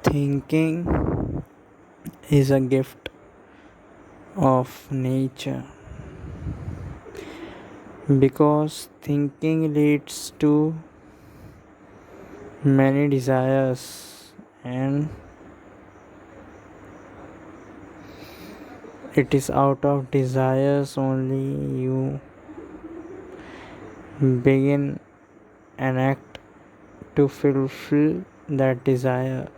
Thinking is a gift of nature because thinking leads to many desires, and it is out of desires only you begin an act to fulfill that desire.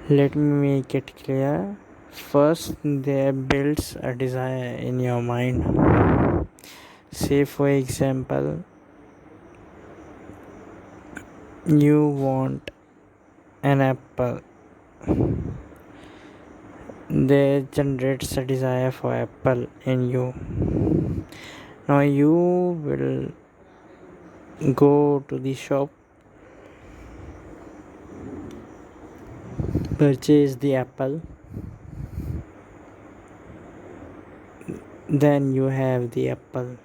Let me make it clear. First, there builds a desire in your mind. Say, for example, you want an apple. There generates a desire for apple in you. Now you will go to the shop, purchase the apple, then you have the apple.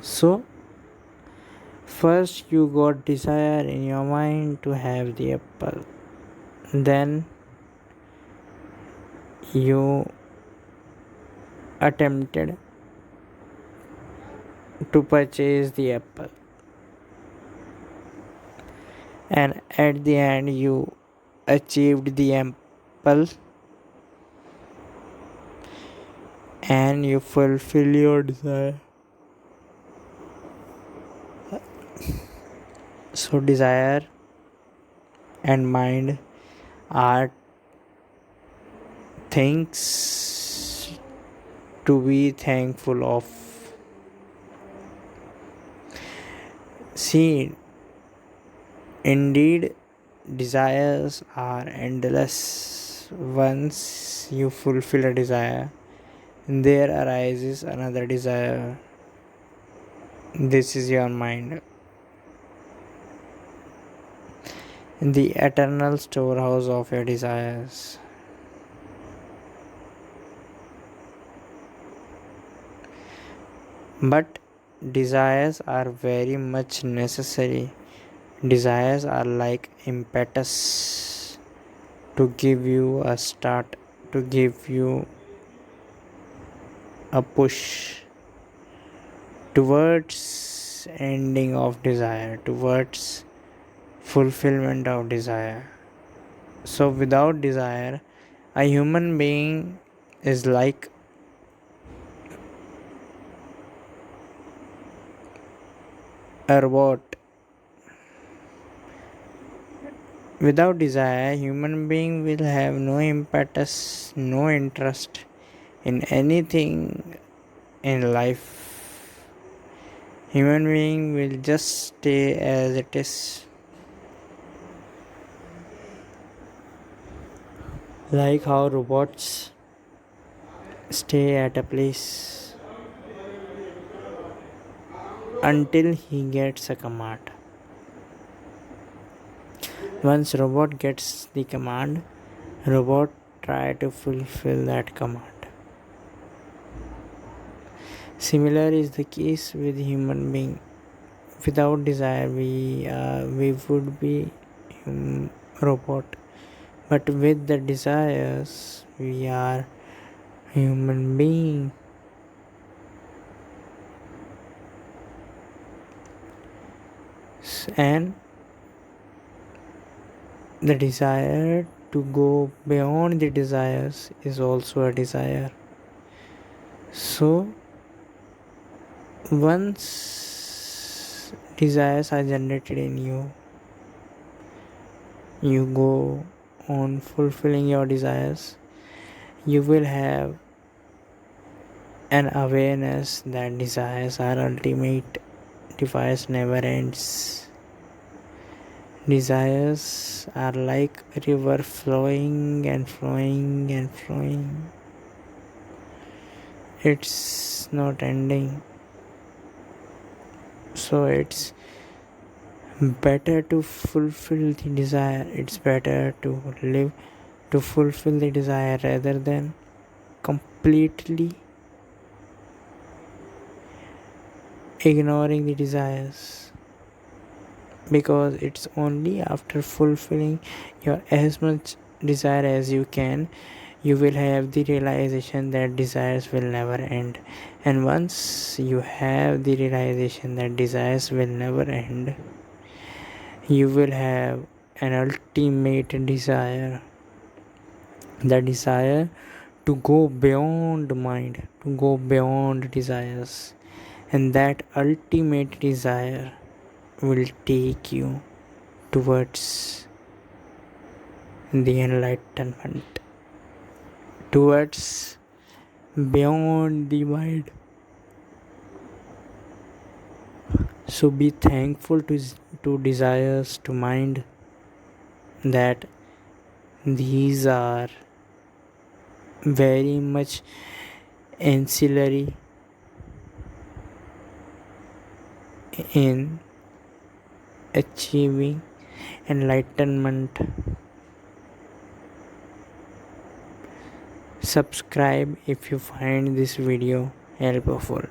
So first you got desire in your mind to have the apple, then you attempted to purchase the apple, and at the end you achieved the apple and you fulfill your desire. So desire and mind are things to be thankful of. See, indeed, desires are endless. Once you fulfill a desire, there arises another desire. This is your mind, the eternal storehouse of your desires. But desires are very much necessary. Desires are like impetus to give you a start, to give you a push towards ending of desire, towards fulfillment of desire. So without desire, a human being is like a robot. Without desire, human being will have no impetus, no interest in anything in life. Human being will just stay as it is. Like how robots stay at a place until he gets a command. Once robot gets the command, robot try to fulfill that command. Similar is the case with human being. Without desire, we would be robot, but with the desires, we are human being. And the desire to go beyond the desires is also a desire. So once desires are generated in you, you go on fulfilling your desires, you will have an awareness that desires are ultimate, desires never ends. Desires are like a river flowing and flowing and flowing. It's not ending. So it's better to fulfill the desire. It's better to live to fulfill the desire rather than completely ignoring the desires. because it's only after fulfilling your as much desire as you can, you will have the realization that desires will never end. And once you have the realization that desires will never end, you will have an ultimate desire, the desire to go beyond mind, to go beyond desires, and that ultimate desire will take you towards the enlightenment, towards beyond the mind. So be thankful to desires, to mind, that these are very much ancillary in achieving enlightenment. Subscribe if you find this video helpful.